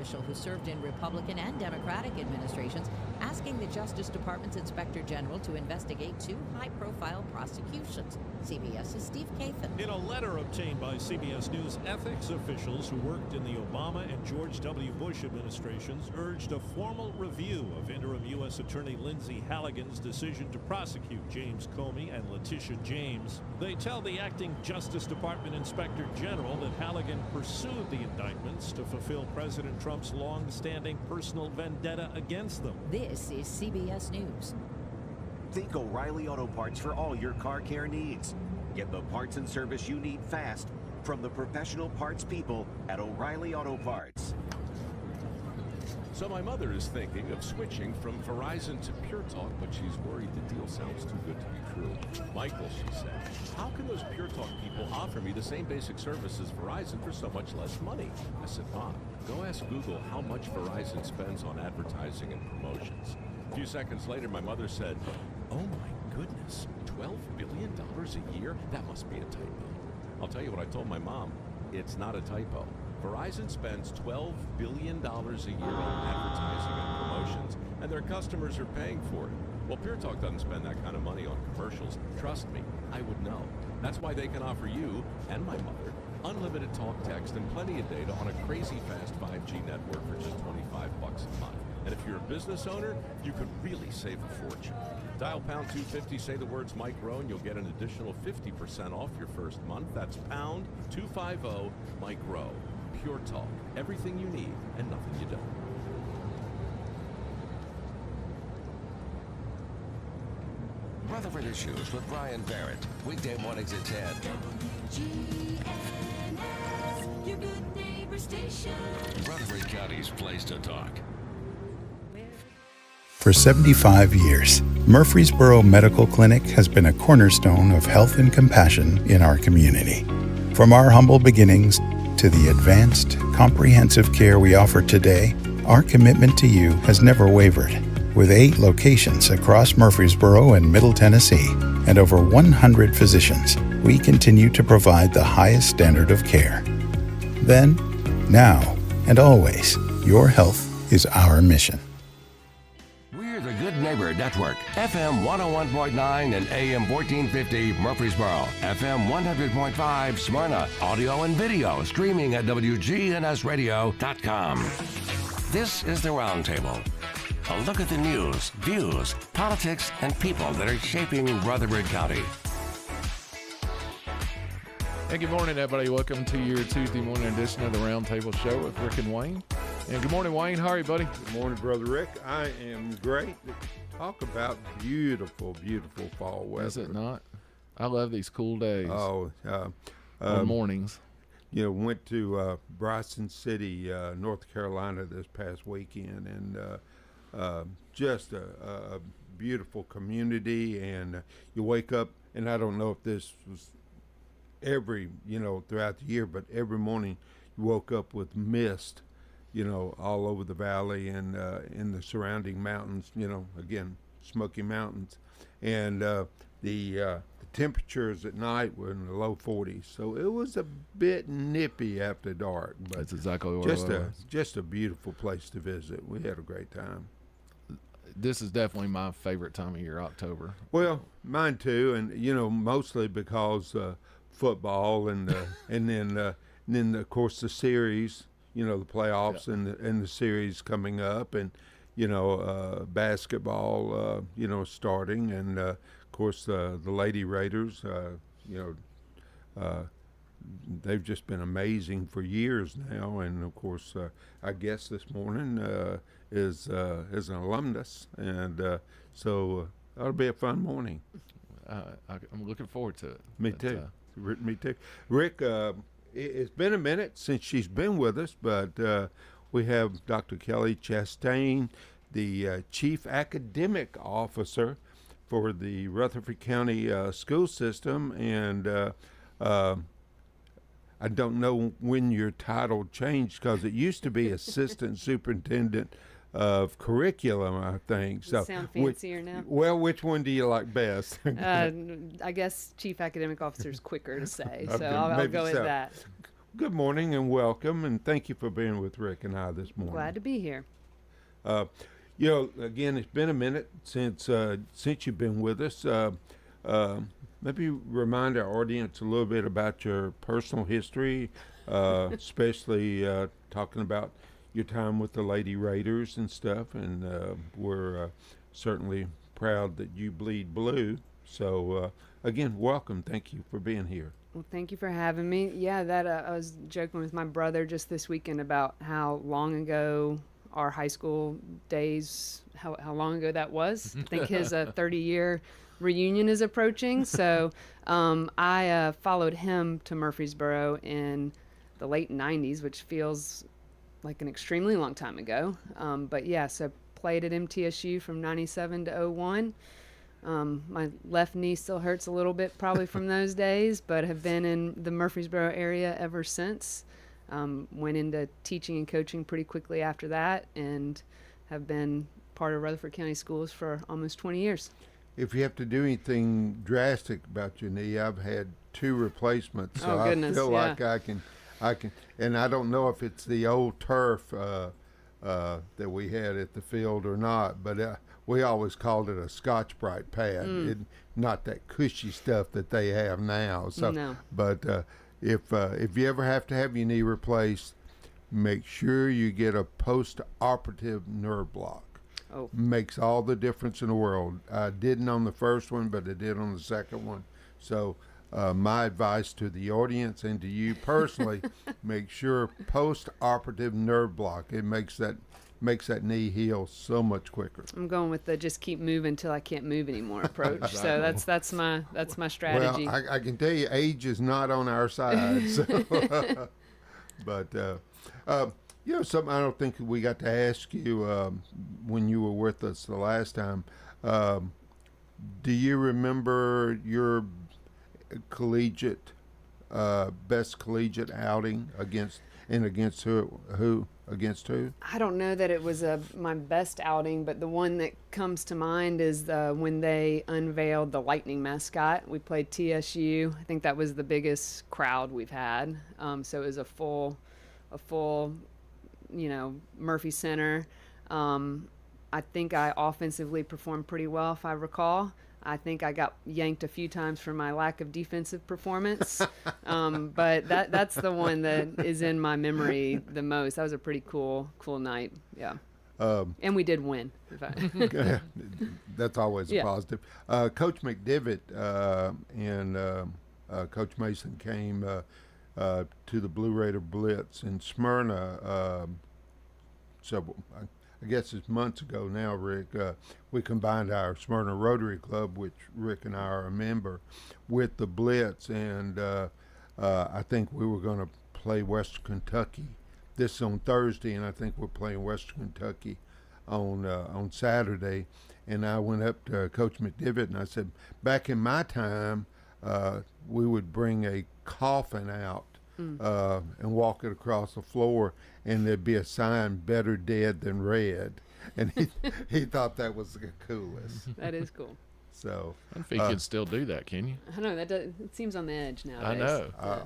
official who served in Republican and Democratic administrations, asking the Justice Department's Inspector General to investigate 2 high-profile prosecutions. CBS's Steve Kathan. In a letter obtained by CBS News, ethics officials who worked in the Obama and George W. Bush administrations urged a formal review of interim U.S. Attorney Lindsay Halligan's decision to prosecute James Comey and Letitia James. They tell the acting Justice Department Inspector General that Halligan pursued the indictments to fulfill President Trump's long-standing personal vendetta against them. This is CBS News. Think O'Reilly Auto Parts for all your car care needs. Get the parts and service you need fast from the professional parts people at O'Reilly Auto Parts. So my mother is thinking of switching from Verizon to Pure Talk, but she's worried the deal sounds too good to be true. Michael, she said, how can those Pure Talk people offer me the same basic service as Verizon for so much less money? I said, Mom, go ask Google how much Verizon spends on advertising and promotions. A few seconds later, my mother said, oh my goodness, $12 billion a year? That must be a typo. I'll tell you what I told my mom, it's not a typo. Verizon spends $12 billion a year on advertising and promotions, and their customers are paying for it. Well, Pure Talk doesn't spend that kind of money on commercials. Trust me, I would know. That's why they can offer you and my mother unlimited talk, text, and plenty of data on a crazy fast 5G network for just $25 a month. And if you're a business owner, you could really save a fortune. Dial pound 250, say the words Mike Rowe, and you'll get an additional 50% off your first month. That's pound 250 Mike Rowe. Pure Talk. Everything you need and nothing you don't. Rutherford Issues with Brian Barrett. Weekday mornings at 10. WGNS, your good neighbor station. Rutherford County's place to talk. For 75 years, Murfreesboro Medical Clinic has been a cornerstone of health and compassion in our community. From our humble beginnings to the advanced, comprehensive care we offer today, our commitment to you has never wavered. With 8 locations across Murfreesboro and Middle Tennessee and over 100 physicians, we continue to provide the highest standard of care. Then, now, and always, your health is our mission. We're the Good Neighbor Network. FM 101.9 and AM 1450 Murfreesboro. FM 100.5 Smyrna. Audio and video streaming at wgnsradio.com. This is the Roundtable. A look at the news, views, politics, and people that are shaping Rutherford County. Hey, good morning, everybody. Welcome to your Tuesday morning edition of the Roundtable Show with Rick and Wayne. And good morning, Wayne. How are you, buddy? Good morning, Brother Rick. I am great. Talk about beautiful, beautiful fall weather. Is it not? I love these cool days. Oh, mornings. You know, went to Bryson City, North Carolina this past weekend, and just a beautiful community. And you wake up, and I don't know if this was throughout the year, but every morning you woke up with mist, all over the valley and in the surrounding mountains, again, Smoky Mountains. And the temperatures at night were in the low 40s. So it was a bit nippy after dark. But that's exactly what it was. Just a beautiful place to visit. We had a great time. This is definitely my favorite time of year, October. Well, mine too, and mostly because football and then of course the series, the playoffs and the series coming up, and basketball, starting, and of course the Lady Raiders, they've just been amazing for years now, and of course our guest this morning is an alumnus, and so that'll be a fun morning. I'm looking forward to it. Me too. Rick, it's been a minute since she's been with us, but we have Dr. Kelly Chastain, the Chief Academic Officer for the Rutherford County school system, and I don't know when your title changed, because it used to be Assistant Superintendent of Curriculum, I think. So sound fancier now. Well, which one do you like best? I guess Chief Academic Officer is quicker to say, so I'll go with that. Good morning and welcome, and thank you for being with Rick and I this morning. Glad to be here. Again, it's been a minute since you've been with us. Maybe remind our audience a little bit about your personal history, especially talking about your time with the Lady Raiders and stuff. And we're certainly proud that you bleed blue. So, again, welcome. Thank you for being here. Well, thank you for having me. Yeah, I was joking with my brother just this weekend about how long ago our high school days, how long ago that was. I think his 30-year reunion is approaching. So I followed him to Murfreesboro in the late 90s, which feels like an extremely long time ago. But yeah, so played at MTSU from 97 to 01. My left knee still hurts a little bit probably from those days, but have been in the Murfreesboro area ever since. Went into teaching and coaching pretty quickly after that, and have been part of Rutherford County Schools for almost 20 years. If you have to do anything drastic about your knee, I've had 2 replacements. So Oh, goodness, I feel yeah. like I can, and I don't know if it's the old turf that we had at the field or not, but we always called it a Scotch-Brite pad, not that cushy stuff that they have now. So, No. But if you ever have to have your knee replaced, make sure you get a post-operative nerve block. Oh. Makes all the difference in the world. I didn't on the first one, but I did on the second one. So my advice to the audience and to you personally, make sure post-operative nerve block. It makes that knee heal so much quicker. I'm going with the just keep moving till I can't move anymore approach. So that's my strategy. Well, I can tell you, age is not on our side. So. But something I don't think we got to ask you when you were with us the last time. Do you remember your best collegiate outing against who? Against who? I don't know that it was my best outing, but the one that comes to mind is when they unveiled the Lightning mascot. We played TSU. I think that was the biggest crowd we've had. So it was a full, Murphy Center. I think I offensively performed pretty well, if I recall. I think I got yanked a few times for my lack of defensive performance, but that's the one that is in my memory the most. That was a pretty cool night, yeah. And we did win. That's always a positive. Coach McDivitt and Coach Mason came to the Blue Raider Blitz in Smyrna I guess it's months ago now, Rick. We combined our Smyrna Rotary Club, which Rick and I are a member, with the Blitz, and I think we were going to play Western Kentucky. This is on Thursday, and I think we're playing Western Kentucky on Saturday. And I went up to Coach McDivitt and I said, back in my time, we would bring a coffin out and walk it across the floor, and there'd be a sign, "Better dead than red," and he thought that was the coolest. That is cool. So I don't think you can still do that, can you? I don't know. It seems on the edge nowadays. I know.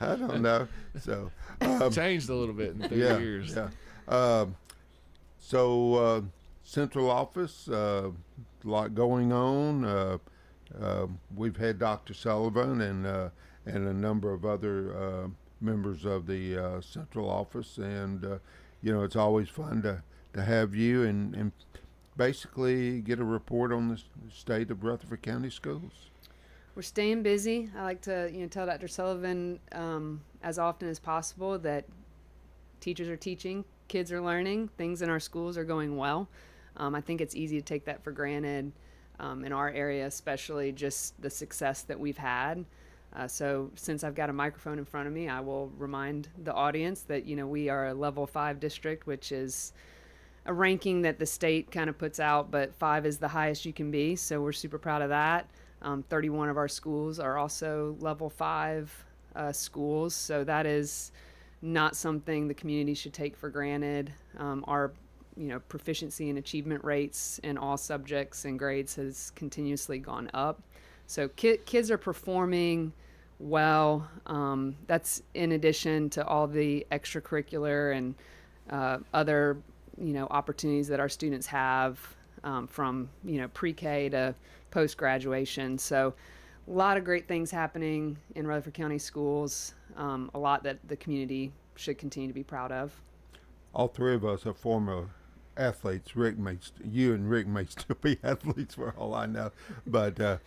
I don't know. So changed a little bit in 3 years. Yeah. So central office, a lot going on. We've had Dr. Sullivan and a number of other members of the central office, and it's always fun to have you and basically get a report on the state of Rutherford County schools. We're staying busy. I like to tell Dr. Sullivan as often as possible that teachers are teaching, kids are learning, things in our schools are going well. I think it's easy to take that for granted in our area, especially just the success that we've had. So since I've got a microphone in front of me, I will remind the audience that, we are a level 5 district, which is a ranking that the state kind of puts out, but 5 is the highest you can be. So we're super proud of that. 31 of our schools are also level 5 schools. So that is not something the community should take for granted. Our proficiency and achievement rates in all subjects and grades has continuously gone up. So kids are performing well. That's in addition to all the extracurricular and other, opportunities that our students have from, pre-K to post-graduation. So a lot of great things happening in Rutherford County schools, a lot that the community should continue to be proud of. All three of us are former athletes. You and Rick may still be athletes for all I know. But,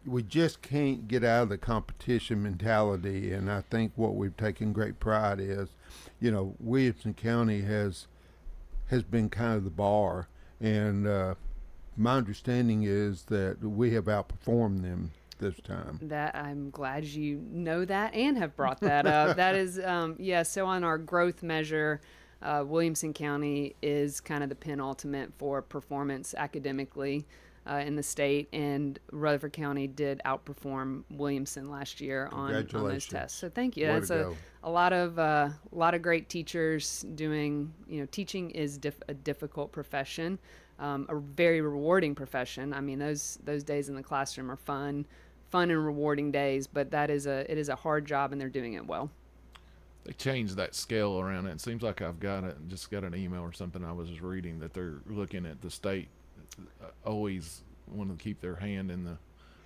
we just can't get out of the competition mentality. And I think what we've taken great pride is, Williamson County has been kind of the bar. And my understanding is that we have outperformed them this time. That I'm glad you know that and have brought that up. That is, so on our growth measure, Williamson County is kind of the penultimate for performance academically in the state, and Rutherford County did outperform Williamson last year on those tests. So thank you. Way That's to a lot of great teachers doing. Teaching is a difficult profession, a very rewarding profession. I mean, those days in the classroom are fun and rewarding days, but it is a hard job, and they're doing it well. They changed that scale around. It seems like I've got an email or something I was just reading that they're looking at the state always want to keep their hand in the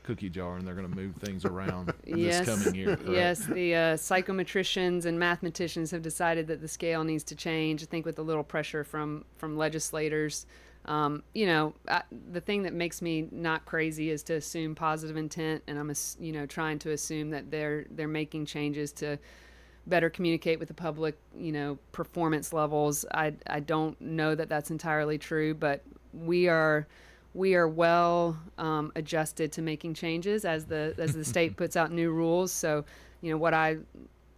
cookie jar, and they're going to move things around this coming year. Correct? Yes, the psychometricians and mathematicians have decided that the scale needs to change. I think with a little pressure from legislators. The thing that makes me not crazy is to assume positive intent, and I'm trying to assume that they're making changes to better communicate with the public, performance levels. I don't know that that's entirely true, but we are well adjusted to making changes as the state puts out new rules. So, what I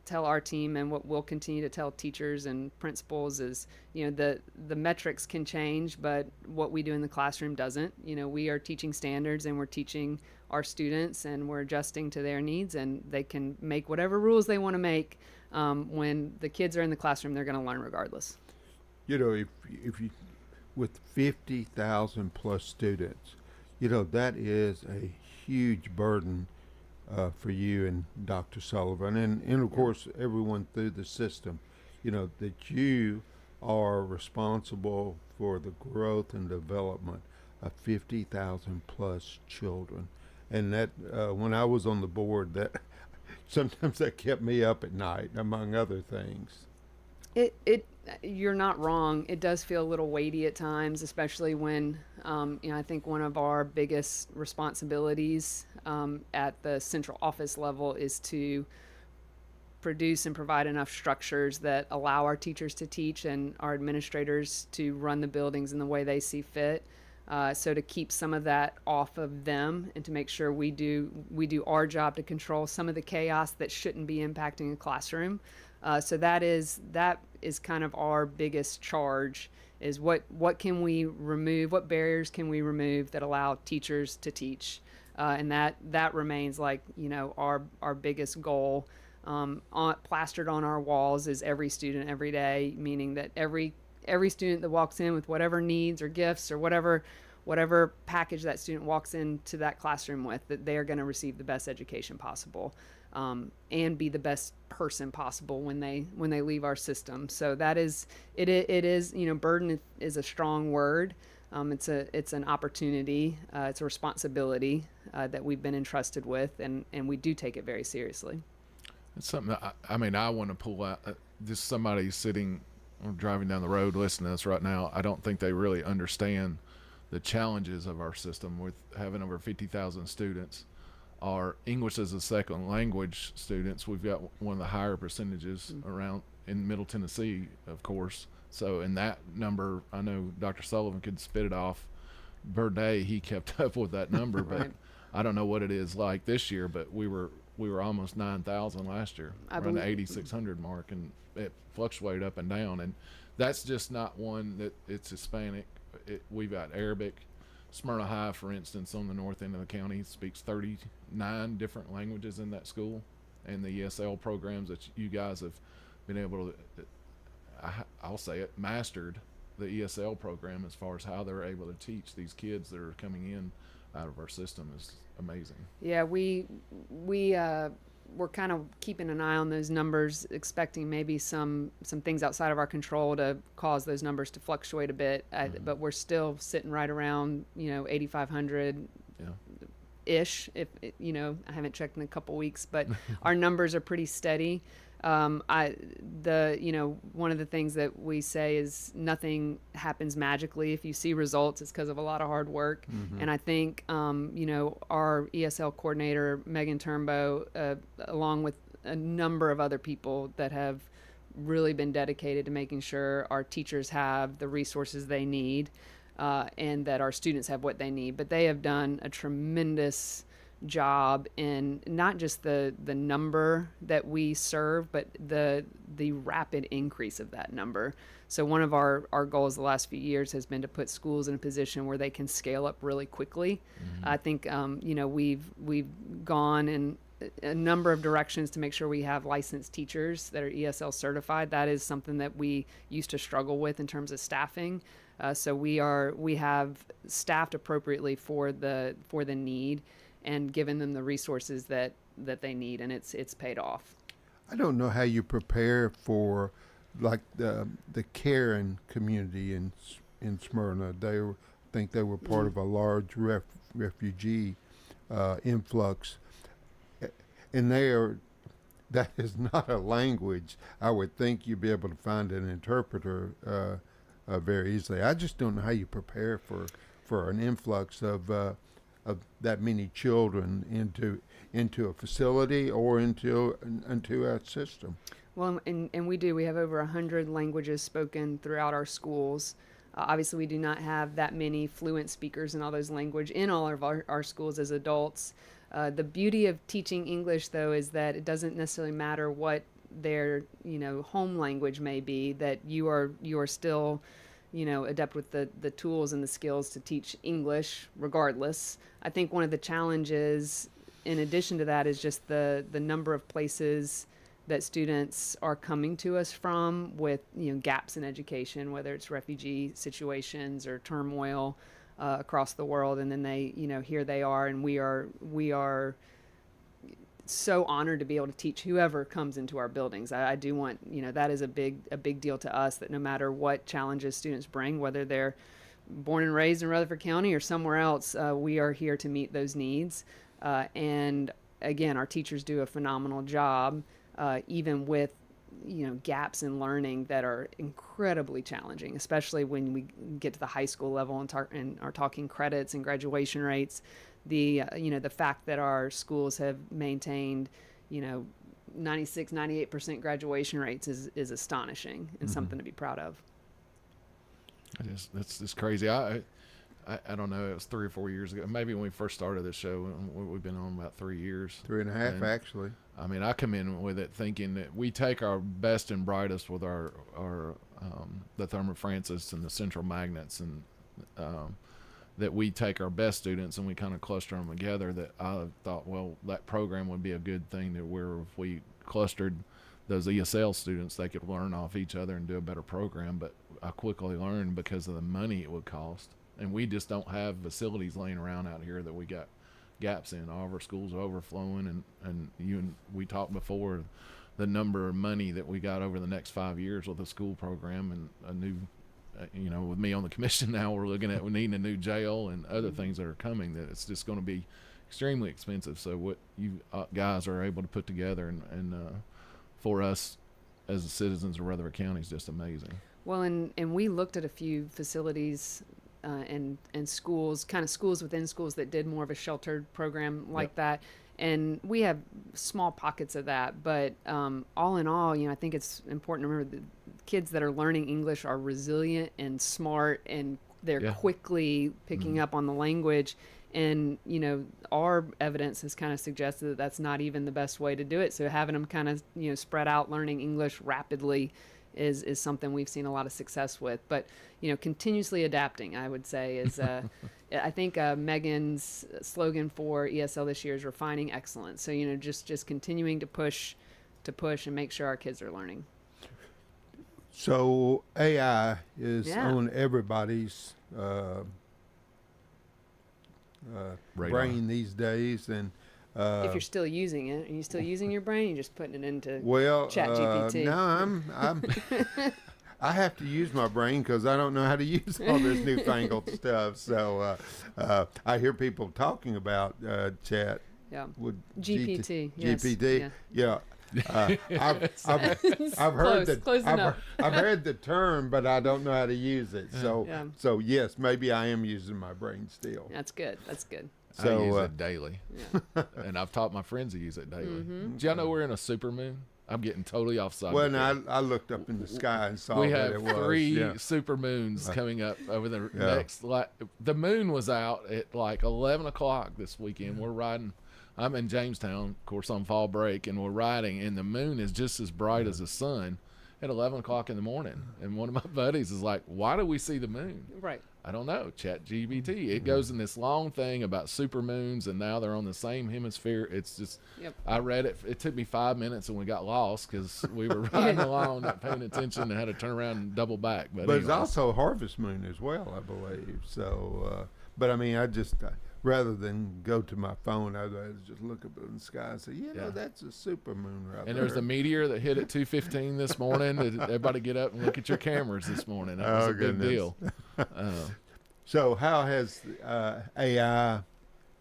tell our team and what we'll continue to tell teachers and principals is, the metrics can change, but what we do in the classroom doesn't. We are teaching standards, and we're teaching our students, and we're adjusting to their needs, and they can make whatever rules they want to make. When the kids are in the classroom, they're going to learn regardless. If you with 50,000 plus students, that is a huge burden for you and Dr. Sullivan, and of course everyone through the system, that you are responsible for the growth and development of 50,000 plus children. And that when I was on the board, that sometimes that kept me up at night, among other things. You're not wrong. It does feel a little weighty at times, especially when, I think one of our biggest responsibilities at the central office level is to produce and provide enough structures that allow our teachers to teach and our administrators to run the buildings in the way they see fit. So to keep some of that off of them and to make sure we do our job to control some of the chaos that shouldn't be impacting a classroom. So that is kind of our biggest charge, is what can we remove, what barriers can we remove that allow teachers to teach, and that remains our biggest goal. Plastered on our walls is every student every day, meaning that every student that walks in with whatever needs or gifts or whatever package that student walks into that classroom with, that they are going to receive the best education possible. And be the best person possible when they leave our system. So that is it is burden is a strong word. It's an opportunity. It's a responsibility that we've been entrusted with, and we do take it very seriously. It's something I want to pull out. Just somebody sitting or driving down the road listening to us right now, I don't think they really understand the challenges of our system with having over 50,000 students. Our English as a second language students, we've got one of the higher percentages around in Middle Tennessee, of course. So in that number, I know Dr. Sullivan could spit it off per day. He kept up with that number, but Right. I don't know what it is like this year, but we were almost 9,000 last year, around the 8,600 mark, and it fluctuated up and down. And that's just not one that it's Hispanic. We've got Arabic. Smyrna High, for instance, on the north end of the county, speaks 39 different languages in that school, and the ESL programs that you guys have been able to, I'll say it, mastered the ESL program as far as how they're able to teach these kids that are coming in out of our system is amazing. Yeah, we're kind of keeping an eye on those numbers, expecting maybe some things outside of our control to cause those numbers to fluctuate a bit. But we're still sitting right around 8,500 ish. If I haven't checked in a couple weeks, but our numbers are pretty steady. One of the things that we say is nothing happens magically. If you see results, it's because of a lot of hard work. And I think, our ESL coordinator, Megan Turnbow, along with a number of other people that have really been dedicated to making sure our teachers have the resources they need, and that our students have what they need. But they have done a tremendous job in not just the number that we serve, but the rapid increase of that number. So one of our goals the last few years has been to put schools in a position where they can scale up really quickly. I think we've gone in a number of directions to make sure we have licensed teachers that are ESL certified. That is something that we used to struggle with in terms of staffing. So we have staffed appropriately for the need, and given them the resources that they need, and it's paid off. I don't know how you prepare for like the Karen community in Smyrna. I think they were part of a large refugee influx, and that is not a language I would think you'd be able to find an interpreter very easily. I just don't know how you prepare for an influx of that many children into a facility or into our system. Well, and we have over 100 languages spoken throughout our schools. Obviously, we do not have that many fluent speakers in all those languages in all of our schools as adults. The beauty of teaching English, though, is that it doesn't necessarily matter what their home language may be, that you are still adept with the tools and the skills to teach English regardless. I think one of the challenges in addition to that is just the number of places that students are coming to us from with gaps in education, whether it's refugee situations or turmoil across the world, and then they here they are, and we are so honored to be able to teach whoever comes into our buildings. I do want, that is a big deal to us, that no matter what challenges students bring, whether they're born and raised in Rutherford County or somewhere else, we are here to meet those needs. And again, our teachers do a phenomenal job, even with gaps in learning that are incredibly challenging, especially when we get to the high school level and are talking credits and graduation rates. The fact that our schools have maintained 96-98% graduation rates is astonishing and something to be proud of. That's just crazy. I don't know, it was 3 or 4 years ago, maybe when we first started this show. We've been on about 3 years, 3.5 actually. I mean, I come in with it thinking that we take our best and brightest with our the Thermo Francis and the central magnets, and that we take our best students and we kind of cluster them together. That I thought, well, that program would be a good thing, to where if we clustered those ESL students, they could learn off each other and do a better program. But I quickly learned, because of the money it would cost, and we just don't have facilities laying around out here that we got gaps in. All of our schools are overflowing, and we talked before, the number of money that we got over the next 5 years with a school program and a new, with me on the commission now, we're looking at needing a new jail and other things that are coming, that it's just going to be extremely expensive. So what you guys are able to put together and for us as the citizens of Rutherford County is just amazing. Well, and we looked at a few facilities and schools, kind of schools within schools, that did more of a sheltered program like that. And we have small pockets of that. But all in all, I think it's important to remember that kids that are learning English are resilient and smart, and they're quickly picking up on the language. And, our evidence has kind of suggested that that's not even the best way to do it. So having them kind of, spread out learning English rapidly is something we've seen a lot of success with. But, continuously adapting, I would say, is I think Megan's slogan for ESL this year is refining excellence. So, just continuing to push and make sure our kids are learning. So AI is on everybody's brain these days, and if you're still using it, are you still using your brain? You're just putting it into Chat GPT. No, I'm I have to use my brain because I don't know how to use all this newfangled stuff. So I hear people talking about chat. Yeah. With GPT. Yes. GPT. Yeah. I've heard I've heard the term, but I don't know how to use it. So yes, maybe I am using my brain still. That's good. That's good. So I use it daily, and I've taught my friends to use it daily. Mm-hmm. Do y'all know we're in a supermoon? I'm getting totally off subject. Well, no, I looked up in the sky and saw we that have it was. 3 supermoons coming up over the next. The moon was out at like 11 o'clock this weekend. We're riding. I'm in Jamestown, of course, on fall break, and we're riding, and the moon is just as bright as the sun at 11 o'clock in the morning. And one of my buddies is like, "Why do we see the moon?" Right. I don't know. Chat GPT. It goes in this long thing about supermoons, and now they're on the same hemisphere. It's just. Yep. I read it. It took me 5 minutes, and we got lost because we were riding along, not paying attention, and had to turn around and double back. But it's also harvest moon as well, I believe. So, but I mean, I just rather than go to my phone, I'd just look up in the sky and say, that's a super moon right there. And there's the meteor that hit at 2:15 this morning. Everybody get up and look at your cameras this morning. That was a big deal. So how has AI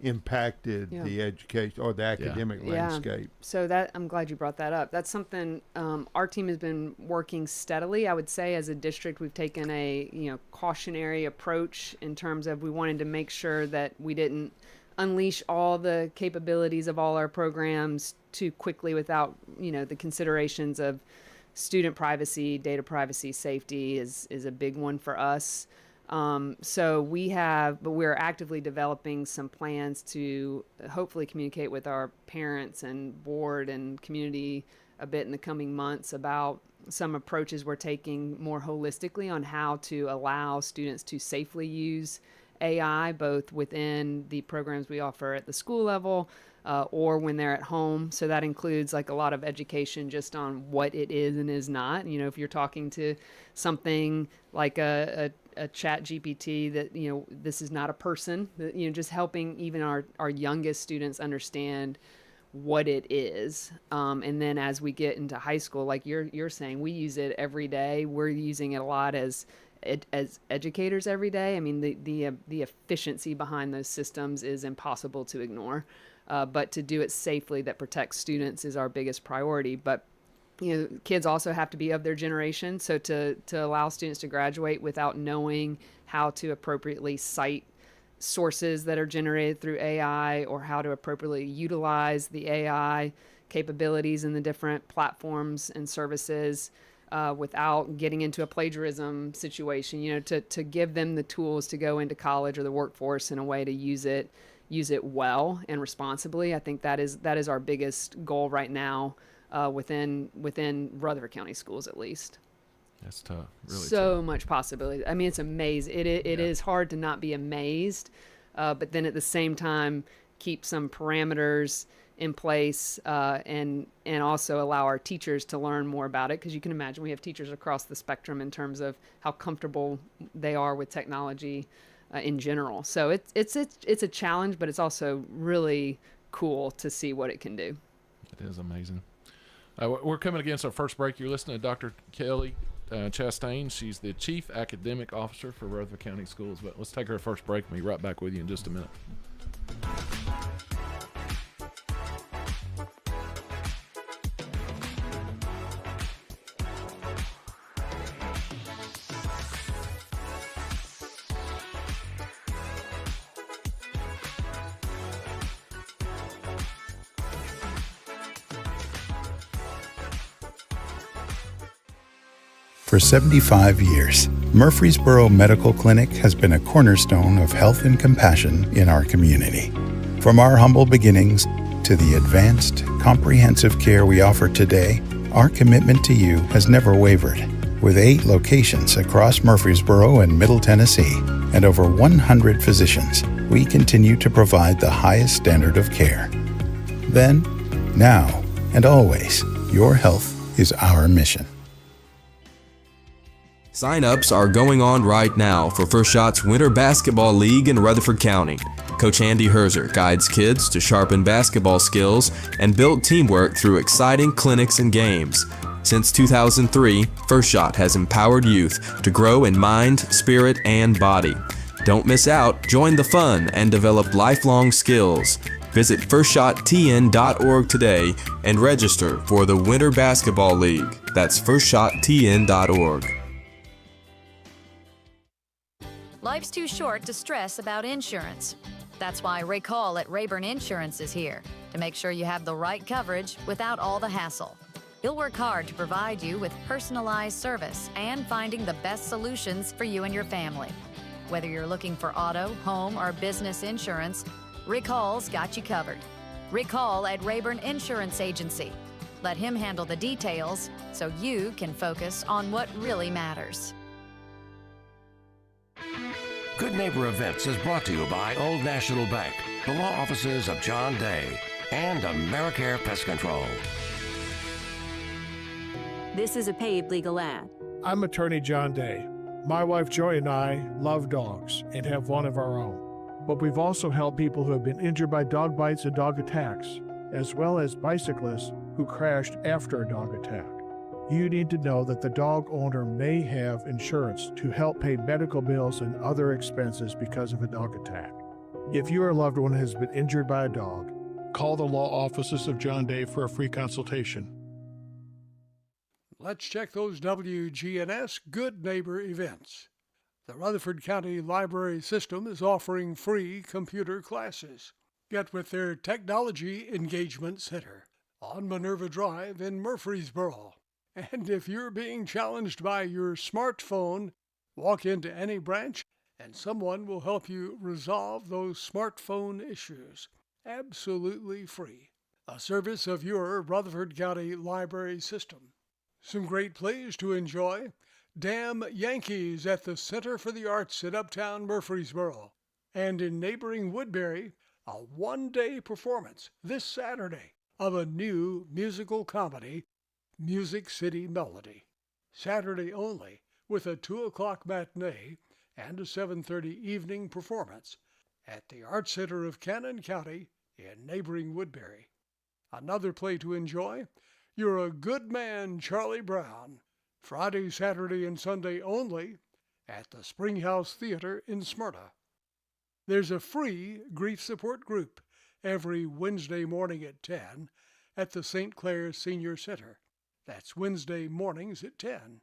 impacted the education or the academic landscape? So that I'm glad you brought that up. That's something our team has been working steadily. I would say as a district, we've taken a cautionary approach in terms of we wanted to make sure that we didn't unleash all the capabilities of all our programs too quickly without the considerations of student privacy, data privacy, safety is a big one for us. So we're actively developing some plans to hopefully communicate with our parents and board and community a bit in the coming months about some approaches we're taking more holistically on how to allow students to safely use AI, both within the programs we offer at the school level, or when they're at home. So that includes like a lot of education just on what it is and is not. If you're talking to something like a chat GPT that, this is not a person, just helping even our youngest students understand what it is. And then as we get into high school, like you're saying, we use it every day. We're using it a lot as educators every day. I mean, the efficiency behind those systems is impossible to ignore. But to do it safely that protects students is our biggest priority. But kids also have to be of their generation. So to allow students to graduate without knowing how to appropriately cite sources that are generated through AI or how to appropriately utilize the AI capabilities in the different platforms and services without getting into a plagiarism situation, to give them the tools to go into college or the workforce in a way to use it well and responsibly. I think that is our biggest goal right now within Rutherford County schools, at least. That's tough. Really so tough. much possibility. I mean, it's amazing. It is hard to not be amazed, but then at the same time keep some parameters in place and also allow our teachers to learn more about it, because you can imagine we have teachers across the spectrum in terms of how comfortable they are with technology in general. So it's a challenge, but it's also really cool to see what it can do. It is amazing. We're coming against our first break. You're listening to Dr. Kelly Chastain. She's the Chief Academic Officer for Rutherford County Schools. But let's take our first break and be right back with you in just a minute. For 75 years, Murfreesboro Medical Clinic has been a cornerstone of health and compassion in our community. From our humble beginnings to the advanced, comprehensive care we offer today, our commitment to you has never wavered. With 8 locations across Murfreesboro and Middle Tennessee and over 100 physicians, we continue to provide the highest standard of care. Then, now, and always, your health is our mission. Sign-ups are going on right now for First Shot's Winter Basketball League in Rutherford County. Coach Andy Herzer guides kids to sharpen basketball skills and build teamwork through exciting clinics and games. Since 2003, First Shot has empowered youth to grow in mind, spirit, and body. Don't miss out. Join the fun and develop lifelong skills. Visit FirstShotTN.org today and register for the Winter Basketball League. That's FirstShotTN.org. Life's too short to stress about insurance. That's why Ray Call at Rayburn Insurance is here to make sure you have the right coverage without all the hassle. He'll work hard to provide you with personalized service and finding the best solutions for you and your family. Whether you're looking for auto, home, or business insurance, Rick Hall's got you covered. Rick Hall at Rayburn Insurance Agency. Let him handle the details so you can focus on what really matters. Good Neighbor Events is brought to you by Old National Bank, the law offices of John Day, and AmeriCare Pest Control. This is a paid legal ad. I'm attorney John Day. My wife Joy and I love dogs and have one of our own. But we've also helped people who have been injured by dog bites and dog attacks, as well as bicyclists who crashed after a dog attack. You need to know that the dog owner may have insurance to help pay medical bills and other expenses because of a dog attack. If your loved one has been injured by a dog, call the law offices of John Day for a free consultation. Let's check those WGNS Good Neighbor events. The Rutherford County Library System is offering free computer classes. Get with their Technology Engagement Center on Minerva Drive in Murfreesboro. And if you're being challenged by your smartphone, walk into any branch and someone will help you resolve those smartphone issues. Absolutely free. A service of your Rutherford County Library System. Some great plays to enjoy. Damn Yankees at the Center for the Arts in Uptown Murfreesboro. And in neighboring Woodbury, a one-day performance this Saturday of a new musical comedy, Music City Melody. Saturday only, with a 2 o'clock matinee and a 7:30 evening performance at the Art Center of Cannon County in neighboring Woodbury. Another play to enjoy, You're a Good Man, Charlie Brown. Friday, Saturday, and Sunday only at the Springhouse Theater in Smyrna. There's a free grief support group every Wednesday morning at 10 at the St. Clair Senior Center. That's Wednesday mornings at 10.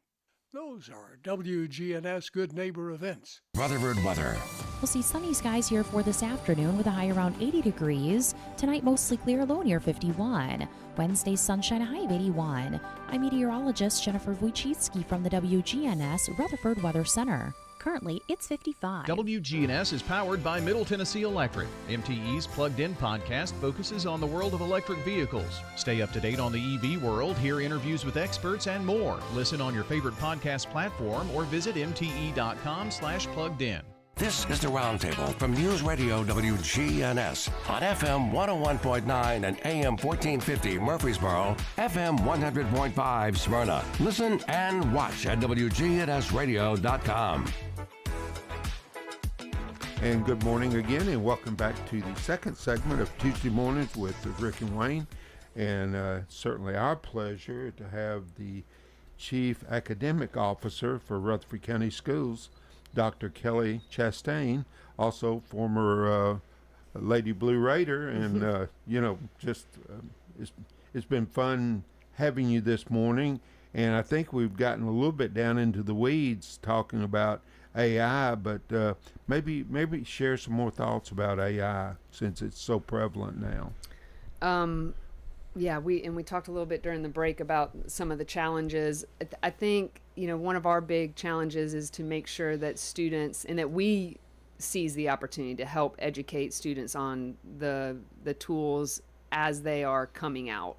Those are WGNS Good Neighbor events. Rutherford weather. We'll see sunny skies here for this afternoon with a high around 80 degrees. Tonight, mostly clear, low near 51. Wednesday, sunshine, a high of 81. I'm meteorologist Jennifer Wojcicki from the WGNS Rutherford Weather Center. Currently, it's 55. WGNS is powered by Middle Tennessee Electric. MTE's Plugged In podcast focuses on the world of electric vehicles. Stay up to date on the EV world, hear interviews with experts, and more. Listen on your favorite podcast platform or visit mte.com/pluggedin. This is the Roundtable from News Radio WGNS on FM 101.9 and AM 1450 Murfreesboro, FM 100.5 Smyrna. Listen and watch at wgnsradio.com. And good morning again, and welcome back to the second segment of Tuesday Mornings with Rick and Wayne. And certainly our pleasure to have the Chief Academic Officer for Rutherford County Schools, Dr. Kelly Chastain, also former Lady Blue Raider, and it's been fun having you this morning. And I think we've gotten a little bit down into the weeds talking about AI, but maybe share some more thoughts about AI since it's so prevalent now. Yeah, we talked a little bit during the break about some of the challenges. I think, one of our big challenges is to make sure that students, and that we seize the opportunity to help educate students on the tools as they are coming out.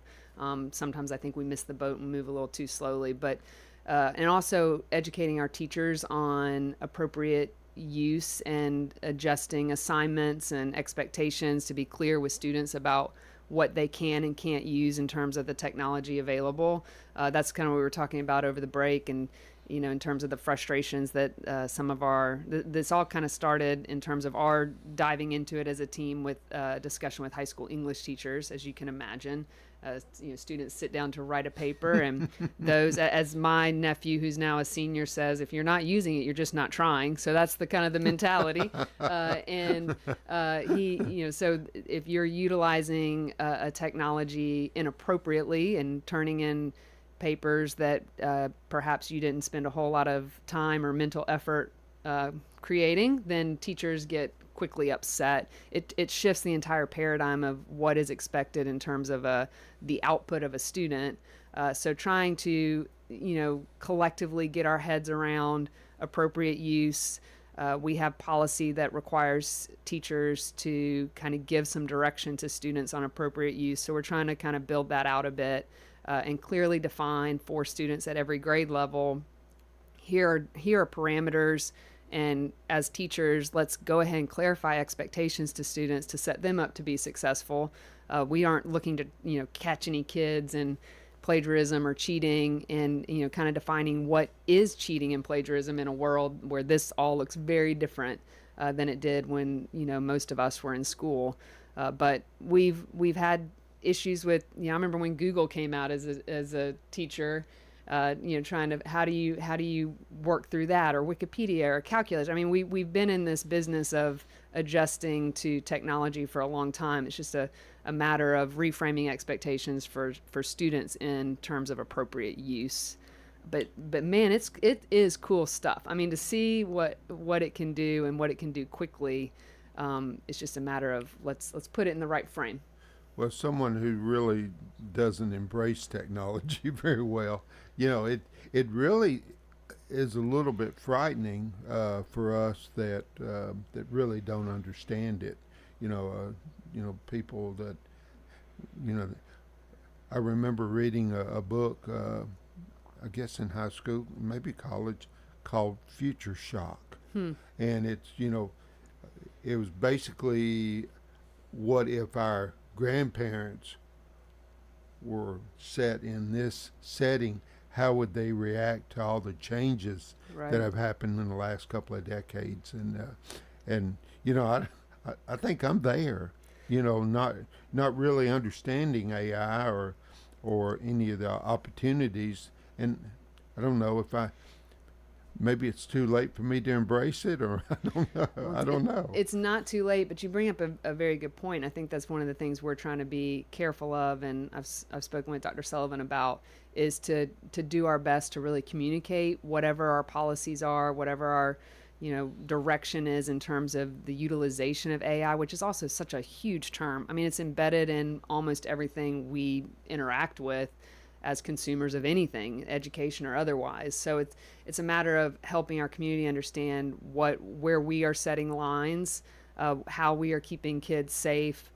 Sometimes I think we miss the boat and move a little too slowly, but and also educating our teachers on appropriate use and adjusting assignments and expectations to be clear with students about what they can and can't use in terms of the technology available. That's kind of what we were talking about over the break, and in terms of the frustrations that some of this all kind of started in terms of our diving into it as a team with discussion with high school English teachers, as you can imagine. Students sit down to write a paper, and those, as my nephew, who's now a senior, says, if you're not using it, you're just not trying. So that's the kind of the mentality. So if you're utilizing a technology inappropriately and turning in papers that perhaps you didn't spend a whole lot of time or mental effort creating, then teachers get quickly upset. It shifts the entire paradigm of what is expected in terms of the output of a student. So trying to, collectively get our heads around appropriate use. We have policy that requires teachers to kind of give some direction to students on appropriate use. So we're trying to kind of build that out a bit and clearly define for students at every grade level, here are parameters. And as teachers, let's go ahead and clarify expectations to students to set them up to be successful. We aren't looking to, catch any kids in plagiarism or cheating, and, kind of defining what is cheating and plagiarism in a world where this all looks very different than it did when, most of us were in school. But we've had issues with, I remember when Google came out as a teacher, trying to, how do you work through that, or Wikipedia or calculus. I mean, we've been in this business of adjusting to technology for a long time. It's just a matter of reframing expectations for students in terms of appropriate use. But man, it is cool stuff. I mean, to see what it can do and what it can do quickly, it's just a matter of let's put it in the right frame. Well, someone who really doesn't embrace technology very well, it really is a little bit frightening for us that really don't understand it. People that, I remember reading a book, I guess in high school, maybe college, called Future Shock. And it's, it was basically, what if our grandparents were set in this setting, how would they react to all the changes that have happened in the last couple of decades? And I think I'm there, not really understanding AI or any of the opportunities. And I don't know if maybe it's too late for me to embrace it, or I don't know. Well, I don't know. It's not too late, but you bring up a very good point. I think that's one of the things we're trying to be careful of, and I've spoken with Dr. Sullivan about, is to do our best to really communicate whatever our policies are, whatever our direction is in terms of the utilization of AI, which is also such a huge term. I mean, it's embedded in almost everything we interact with as consumers of anything, education or otherwise. So it's a matter of helping our community understand where we are setting lines, how we are keeping kids safe,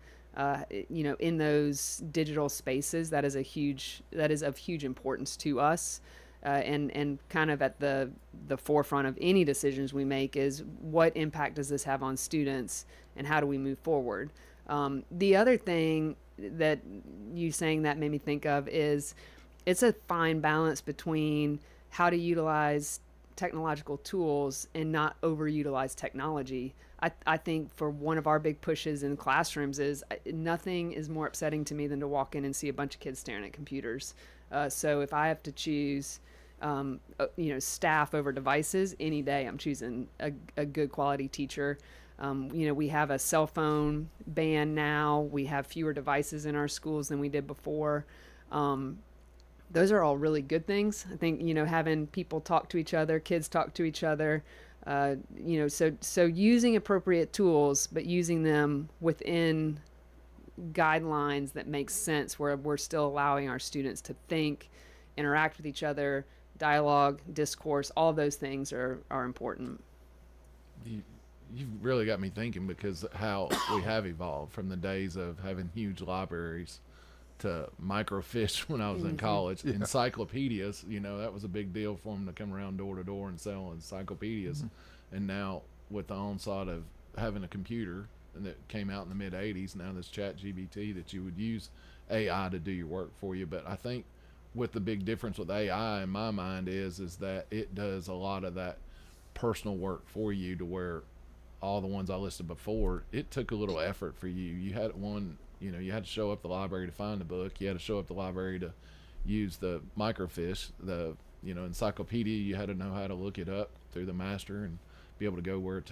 in those digital spaces. That is of huge importance to us, and kind of at the forefront of any decisions we make is, what impact does this have on students, and how do we move forward? The other thing that you saying that made me think of is, it's a fine balance between how to utilize technological tools and not overutilize technology. I think for one of our big pushes in classrooms is, nothing is more upsetting to me than to walk in and see a bunch of kids staring at computers. So if I have to choose, staff over devices any day, I'm choosing a good quality teacher. We have a cell phone ban now. We have fewer devices in our schools than we did before. Those are all really good things. I think, having people talk to each other, kids talk to each other, so using appropriate tools, but using them within guidelines that make sense, where we're still allowing our students to think, interact with each other, dialogue, discourse, all those things are important. You've really got me thinking, because how we have evolved from the days of having huge libraries to microfiche when I was in college. Yeah. Encyclopedias, that was a big deal for them to come around door to door and sell encyclopedias. And now with the onslaught of having a computer, and that came out in the mid 80s, now this ChatGPT that you would use AI to do your work for you. But I think with the big difference with AI in my mind is that it does a lot of that personal work for you, to where all the ones I listed before, it took a little effort for you. You had you had to show up at the library to find the book. You had to show up at the library to use the microfiche, the encyclopedia. You had to know how to look it up through the master and be able to go where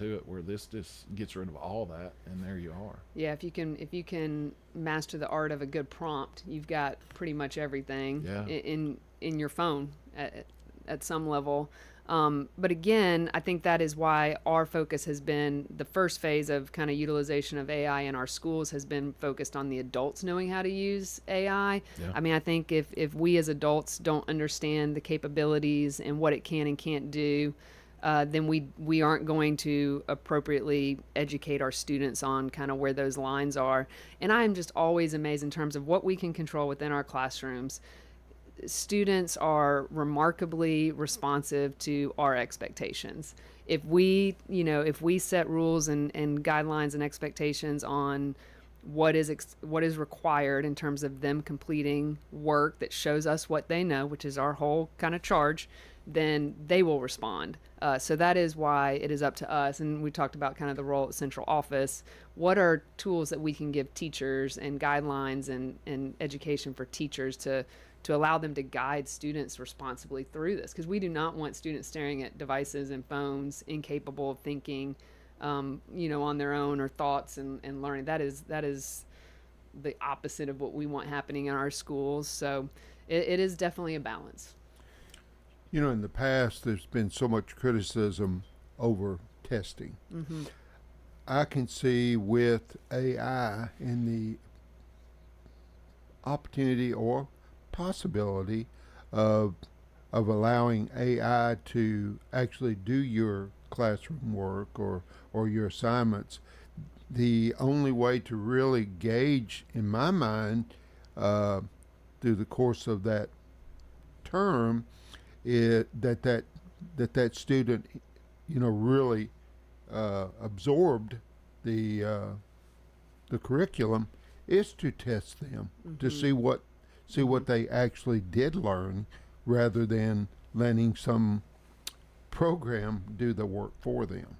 this just gets rid of all that, and there you are. Yeah, if you can master the art of a good prompt, you've got pretty much everything in your phone at some level. But again, I think that is why our focus has been, the first phase of kind of utilization of AI in our schools has been focused on the adults knowing how to use AI. Yeah. I mean, I think if we as adults don't understand the capabilities and what it can and can't do, then we aren't going to appropriately educate our students on kind of where those lines are. And I am just always amazed in terms of what we can control within our classrooms. Students are remarkably responsive to our expectations. If we set rules and guidelines and expectations on what is required in terms of them completing work that shows us what they know, which is our whole kind of charge, then they will respond. So that is why it is up to us. And we talked about kind of the role at central office. What are tools that we can give teachers and guidelines and education for teachers to allow them to guide students responsibly through this? Because we do not want students staring at devices and phones, incapable of thinking, on their own, or thoughts and learning. That is the opposite of what we want happening in our schools. So it is definitely a balance. In the past, there's been so much criticism over testing. Mm-hmm. I can see with AI and the opportunity or possibility of allowing AI to actually do your classroom work or your assignments. The only way to really gauge, in my mind, through the course of that term, is that student, really absorbed the curriculum, is to test them, to see what they actually did learn, rather than letting some program do the work for them.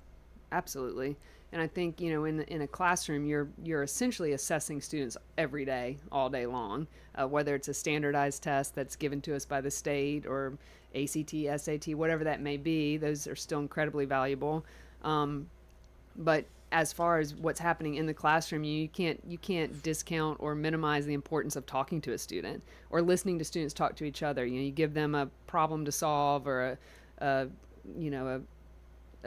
Absolutely. And I think, in a classroom, you're essentially assessing students every day, all day long, whether it's a standardized test that's given to us by the state, or ACT, SAT, whatever that may be. Those are still incredibly valuable. But as far as what's happening in the classroom, you can't discount or minimize the importance of talking to a student or listening to students talk to each other. You give them a problem to solve, or a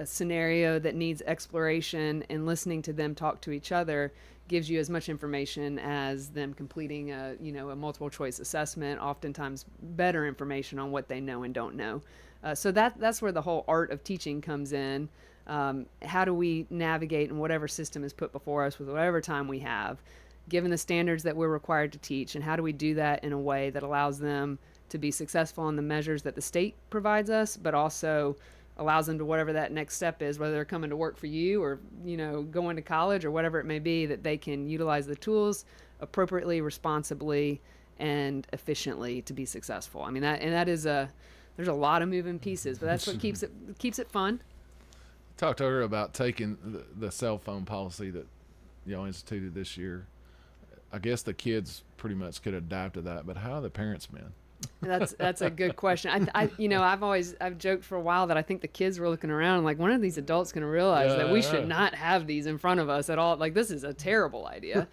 scenario that needs exploration, and listening to them talk to each other gives you as much information as them completing a multiple choice assessment, oftentimes better information on what they know and don't know. So that's where the whole art of teaching comes in. How do we navigate in whatever system is put before us with whatever time we have, given the standards that we're required to teach, and how do we do that in a way that allows them to be successful in the measures that the state provides us, but also allows them to whatever that next step is, whether they're coming to work for you or, going to college or whatever it may be, that they can utilize the tools appropriately, responsibly, and efficiently to be successful. I mean, there's a lot of moving pieces, but that's what keeps it fun. Talked to her about taking the cell phone policy that y'all instituted this year. I guess the kids pretty much could adapt to that, but how have the parents been? That's a good question. I've joked for a while that I think the kids were looking around like, when are these adults going to realize that we should not have these in front of us at all? Like, this is a terrible idea.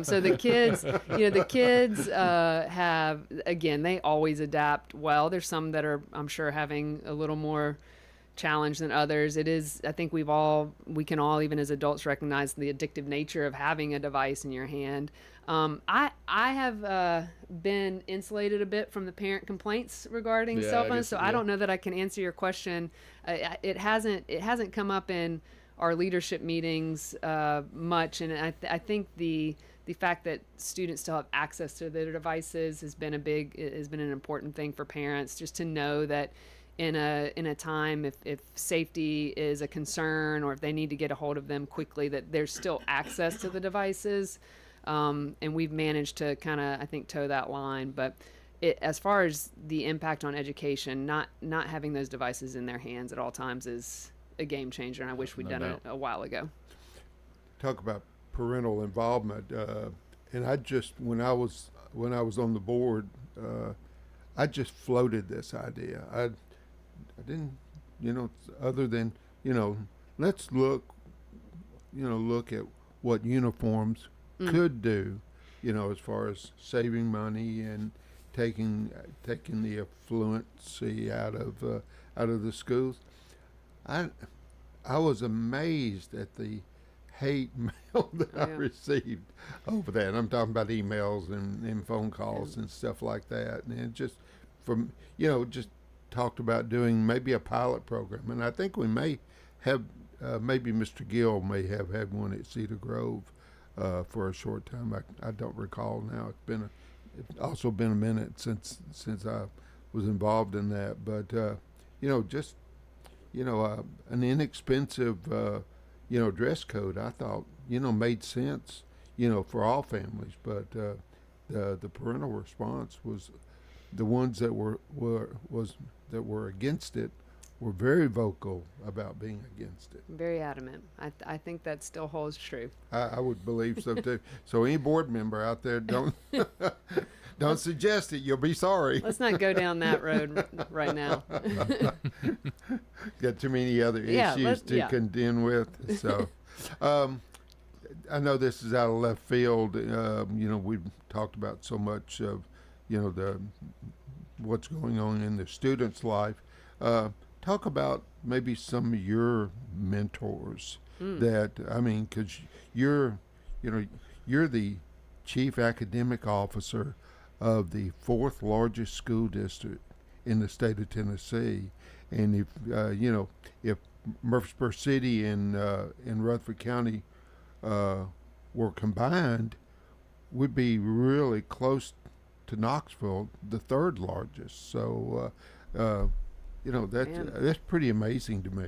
So the kids have, again, they always adapt well. There's some that are, I'm sure, having a little more challenge than others. I think we can all, even as adults, recognize the addictive nature of having a device in your hand. I have been insulated a bit from the parent complaints regarding cell phones, so I don't know that I can answer your question. It hasn't come up in our leadership meetings much, and I think the fact that students still have access to their devices has been an important thing for parents, just to know that in a time if safety is a concern, or if they need to get a hold of them quickly, that there's still access to the devices. And we've managed to kind of, I think, toe that line. But as far as the impact on education, not having those devices in their hands at all times is a game changer, and I wish we'd done it a while ago. Talk about parental involvement, and I just when I was on the board, I just floated this idea. I didn't, other than let's look at what uniforms could do, as far as saving money and taking the affluency out of the schools. I was amazed at the hate mail that I received over that. I'm talking about emails and phone calls and stuff like that. And it just just talked about doing maybe a pilot program. And I think we may have, maybe Mr. Gill may have had one at Cedar Grove for a short time. I don't recall now. It's also been a minute since I was involved in that. But an inexpensive dress code, I thought made sense for all families. But the parental response was the ones that were against it were very vocal about being against it. Very adamant. I think that still holds true. I would believe so too. So any board member out there, don't suggest it. You'll be sorry. Let's not go down that road right now. Got too many other issues to contend with. So I know this is out of left field. We've talked about so much of what's going on in the student's life. Talk about maybe some of your mentors that, because you're the chief academic officer of the 4th largest school district in the state of Tennessee. And if Murfreesboro City and Rutherford County were combined, we'd be really close to Knoxville, the 3rd largest. So, that's pretty amazing to me.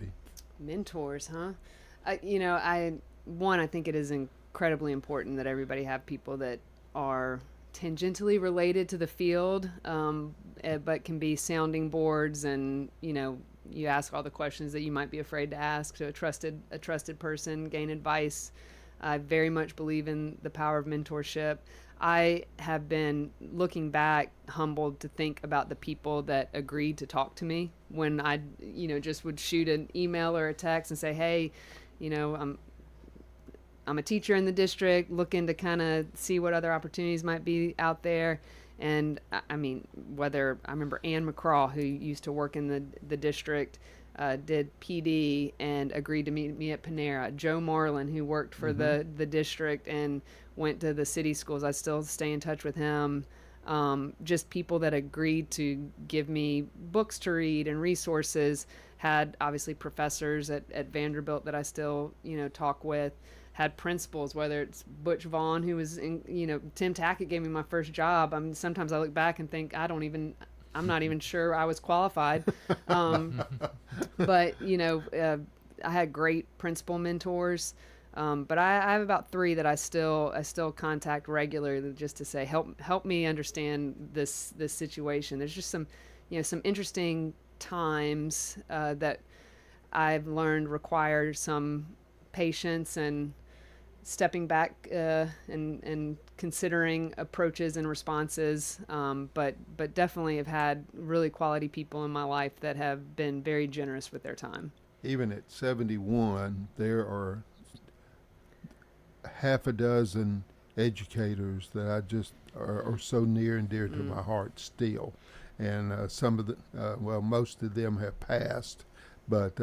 Mentors, huh? I think it is incredibly important that everybody have people that are tangentially related to the field, but can be sounding boards, and you ask all the questions that you might be afraid to ask to a trusted person, gain advice. I very much believe in the power of mentorship. I have been, looking back, humbled to think about the people that agreed to talk to me when I, just would shoot an email or a text and say, hey, I'm a teacher in the district, looking to kind of see what other opportunities might be out there. And I remember Ann McCraw, who used to work in the district, did PD and agreed to meet me at Panera. Joe Marlin, who worked for the district and went to the city schools. I still stay in touch with him. Just people that agreed to give me books to read and resources. Had obviously professors at Vanderbilt that I still, talk with. Had principals, whether it's Butch Vaughn, who was in, Tim Tackett gave me my first job. Sometimes I look back and think I'm not even sure I was qualified. But, I had great principal mentors. But I have about 3 that I still contact regularly just to say, help me understand this situation. There's just some interesting times that I've learned require some patience and stepping back and considering approaches and responses, but definitely have had really quality people in my life that have been very generous with their time. Even at 71, there are half a dozen educators that I just are so near and dear to my heart still. And some of most of them have passed, but,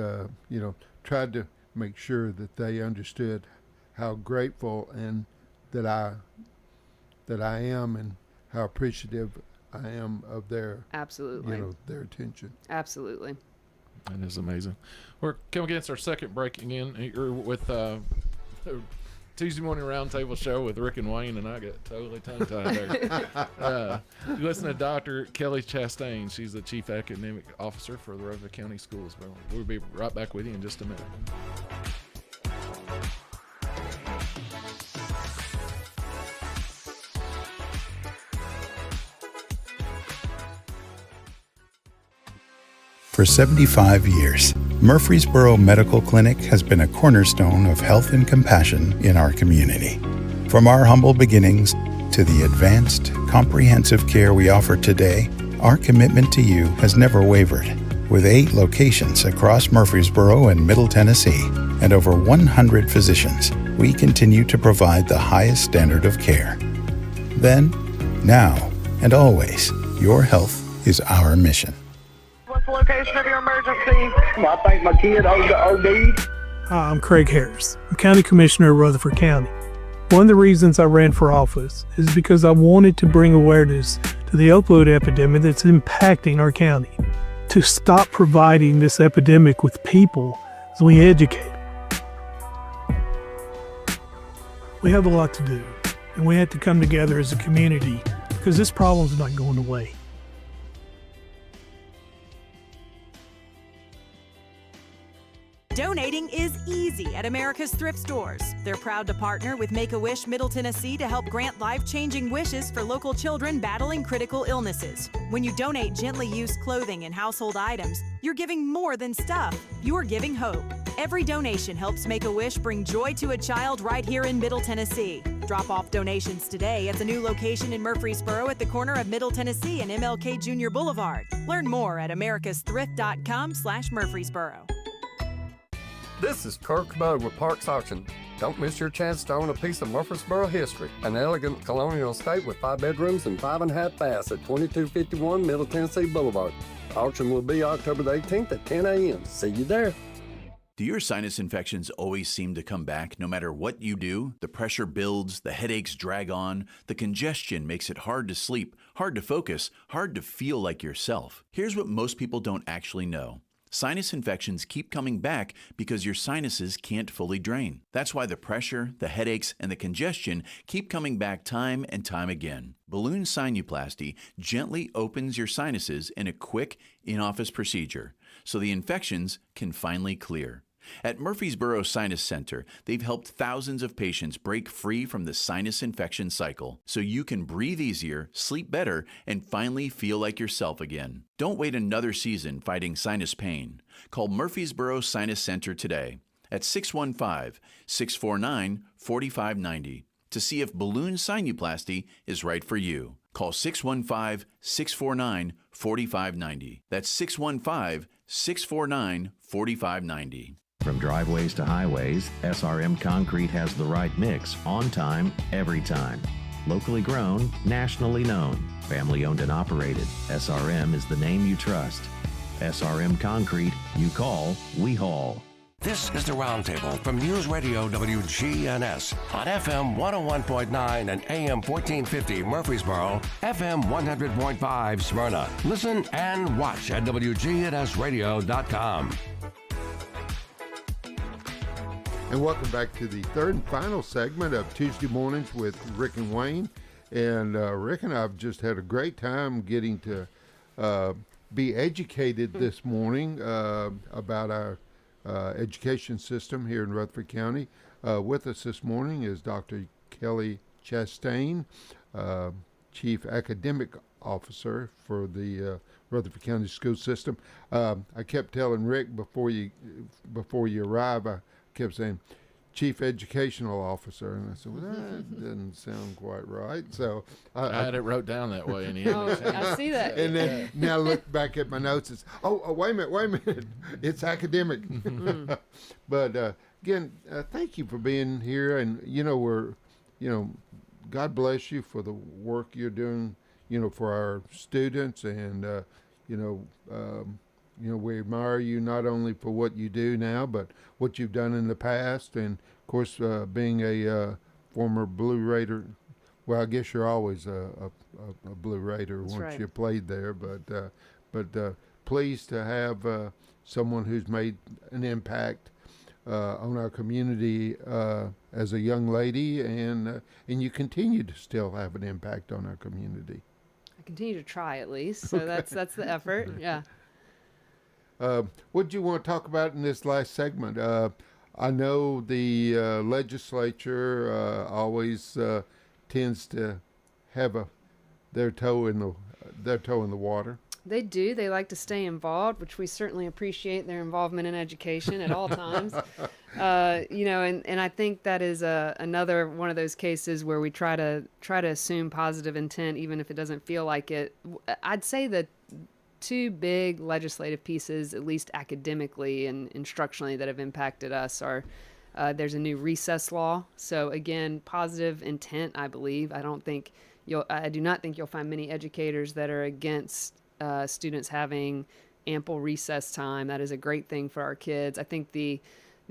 tried to make sure that they understood how grateful and that I am, and how appreciative I am of their their attention. Absolutely. That is amazing. We're coming against our second break again. You're with Tuesday Morning Roundtable show with Rick and Wayne, and I got totally tongue-tied there. You listen to Dr. Kelly Chastain. She's the Chief Academic Officer for the Rutherford County Schools. We'll be right back with you in just a minute. For 75 years, Murfreesboro Medical Clinic has been a cornerstone of health and compassion in our community. From our humble beginnings to the advanced, comprehensive care we offer today, our commitment to you has never wavered. With 8 locations across Murfreesboro and Middle Tennessee and over 100 physicians, we continue to provide the highest standard of care. Then, now, and always, your health is our mission. What's the location of your emergency? I think my kid OD'd. Hi, I'm Craig Harris. I'm County Commissioner of Rutherford County. One of the reasons I ran for office is because I wanted to bring awareness to the opioid epidemic that's impacting our county. To stop providing this epidemic with people as we educate. We have a lot to do, and we have to come together as a community because this problem's not going away. Donating is easy at America's Thrift Stores. They're proud to partner with Make-A-Wish Middle Tennessee to help grant life-changing wishes for local children battling critical illnesses. When you donate gently used clothing and household items, you're giving more than stuff. You're giving hope. Every donation helps Make-A-Wish bring joy to a child right here in Middle Tennessee. Drop off donations today at the new location in Murfreesboro at the corner of Middle Tennessee and MLK Jr. Boulevard. Learn more at americasthrift.com/Murfreesboro. This is Kirk Bud with Parks Auction. Don't miss your chance to own a piece of Murfreesboro history. An elegant colonial estate with 5 bedrooms and 5.5 baths at 2251 Middle Tennessee Boulevard. Auction will be October the 18th at 10 a.m. See you there. Do your sinus infections always seem to come back no matter what you do? The pressure builds, the headaches drag on, the congestion makes it hard to sleep, hard to focus, hard to feel like yourself. Here's what most people don't actually know. Sinus infections keep coming back because your sinuses can't fully drain. That's why the pressure, the headaches, and the congestion keep coming back time and time again. Balloon sinuplasty gently opens your sinuses in a quick, in-office procedure, so the infections can finally clear. At Murfreesboro Sinus Center, they've helped thousands of patients break free from the sinus infection cycle so you can breathe easier, sleep better, and finally feel like yourself again. Don't wait another season fighting sinus pain. Call Murfreesboro Sinus Center today at 615-649-4590 to see if balloon sinuplasty is right for you. Call 615-649-4590. That's 615-649-4590. From driveways to highways, SRM Concrete has the right mix, on time, every time. Locally grown, nationally known, family owned and operated. SRM is the name you trust. SRM Concrete, you call, we haul. This is the Roundtable from News Radio WGNS on FM 101.9 and AM 1450 Murfreesboro, FM 100.5 Smyrna. Listen and watch at wgnsradio.com. And welcome back to the third and final segment of Tuesday Mornings with Rick and Wayne. And Rick and I have just had a great time getting to be educated this morning about our education system here in Rutherford County. With us this morning is Dr. Kelly Chastain, Chief Academic Officer for the Rutherford County school system. I kept telling Rick before you arrive, I kept saying Chief Educational Officer, and I said, well, that doesn't sound quite right. So I had it wrote down that way. I see that. And then now I look back at my notes. It's wait a minute. It's academic. But again, thank you for being here. And God bless you for the work you're doing. For our students, and we admire you not only for what you do now, but what you've done in the past. And, of course, being a former Blue Raider, well, I guess you're always a Blue Raider once you played there. But pleased to have someone who's made an impact on our community as a young lady, and you continue to still have an impact on our community. I continue to try, at least. So that's the effort. Yeah. What do you want to talk about in this last segment? I know the legislature always tends to have their toe in the water. They do. They like to stay involved, which we certainly appreciate their involvement in education at all times. And I think that is another one of those cases where we try to assume positive intent, even if it doesn't feel like it. I'd say that two big legislative pieces, at least academically and instructionally, that have impacted us are there's a new recess law. So again, positive intent, I believe. I do not think you'll find many educators that are against students having ample recess time. That is a great thing for our kids. I think the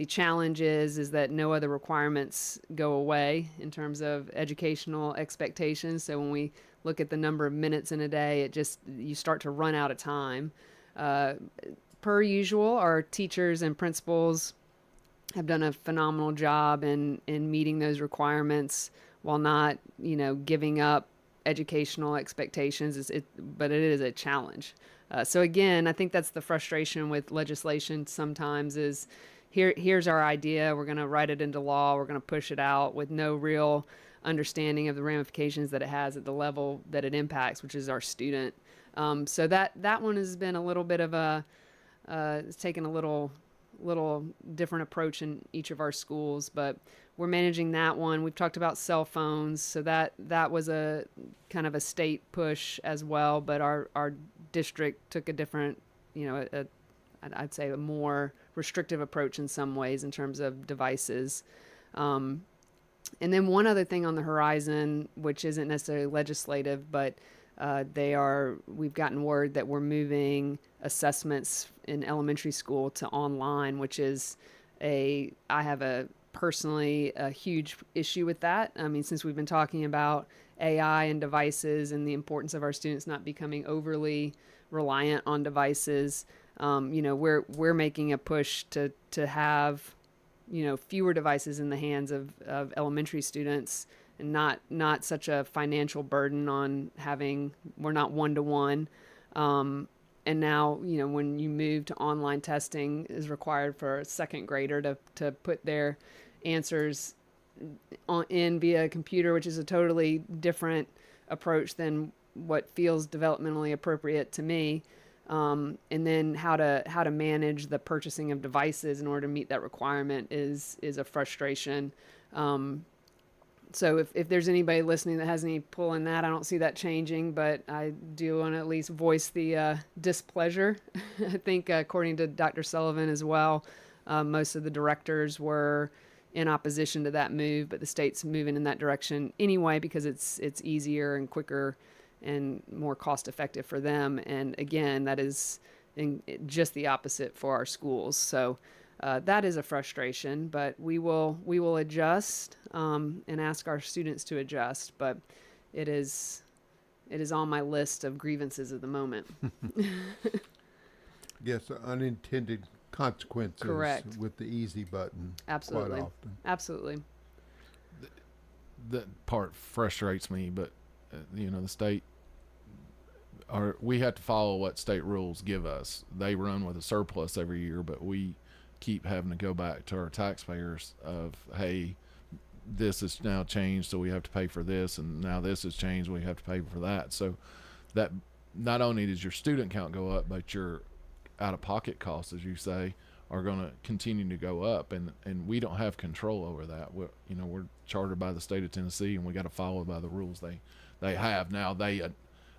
challenge is that no other requirements go away in terms of educational expectations. So when we look at the number of minutes in a day, you start to run out of time. Per usual, our teachers and principals have done a phenomenal job in meeting those requirements while not, giving up educational expectations. But it is a challenge. So again, I think that's the frustration with legislation sometimes is here's our idea. We're going to write it into law. We're going to push it out with no real understanding of the ramifications that it has at the level that it impacts, which is our student. So that one has been a little bit of it's taken a little different approach in each of our schools, but we're managing that one. We've talked about cell phones, so that was a kind of a state push as well, but our district took a different, I'd say a more restrictive approach in some ways in terms of devices. And then one other thing on the horizon, which isn't necessarily legislative, but we've gotten word that we're moving assessments in elementary school to online, which is I have personally a huge issue with that. I mean, since we've been talking about AI and devices and the importance of our students not becoming overly reliant on devices, we're making a push to have, fewer devices in the hands of elementary students and not such a financial burden on we're not one-to-one. And now, when you move to online testing is required for a second grader to put their answers in via a computer, which is a totally different approach than what feels developmentally appropriate to me. And then how to manage the purchasing of devices in order to meet that requirement is a frustration. So if there's anybody listening that has any pull in that, I don't see that changing, but I do want to at least voice the displeasure. I think according to Dr. Sullivan as well, most of the directors were in opposition to that move, but the state's moving in that direction anyway because it's easier and quicker and more cost effective for them. And again, that is just the opposite for our schools. So that is a frustration, but we will adjust and ask our students to adjust. But it is on my list of grievances at the moment. Yes, unintended consequences. Correct. With the easy button. Absolutely. Quite often. Absolutely. That part frustrates me, but the state. We have to follow what state rules give us. They run with a surplus every year, but we keep having to go back to our taxpayers of, hey, this has now changed, so we have to pay for this, and now this has changed, we have to pay for that. So that not only does your student count go up, but your out-of-pocket costs, as you say, are going to continue to go up, and we don't have control over that. We're chartered by the state of Tennessee, and we got to follow by the rules they have. Now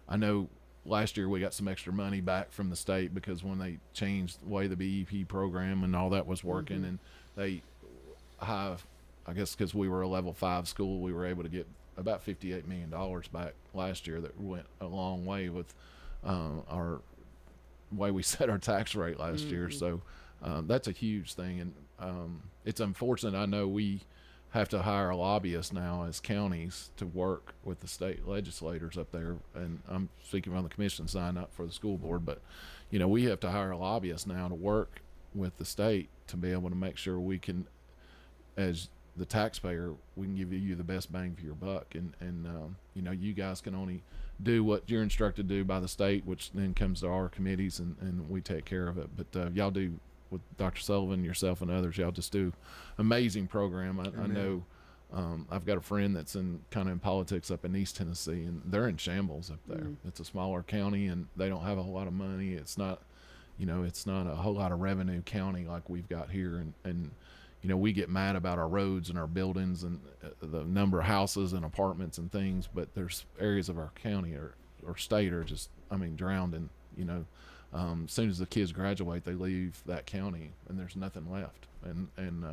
I know last year we got some extra money back from the state because when they changed the way the BEP program and all that was working, and they have, I guess because we were a level 5 school, we were able to get about $58 million back last year. That went a long way with our way we set our tax rate last year. So that's a huge thing, and it's unfortunate. I know we have to hire lobbyists now as counties to work with the state legislators up there, and I'm speaking on the commission side, not for the school board, but we have to hire lobbyists now to work with the state to be able to make sure we can, as the taxpayer, we can give you the best bang for your buck, and you guys can only do what you're instructed to do by the state, which then comes to our committees, and we take care of it. But y'all do, with Dr. Sullivan, yourself, and others, y'all just do amazing program. I know I've got a friend that's kind of in politics up in East Tennessee, and they're in shambles up there. It's a smaller county, and they don't have a whole lot of money. It's not, it's not a whole lot of revenue county like we've got here. And we get mad about our roads and our buildings and the number of houses and apartments and things, but there's areas of our county or state are just, drowned in, as soon as the kids graduate, they leave that county and there's nothing left. And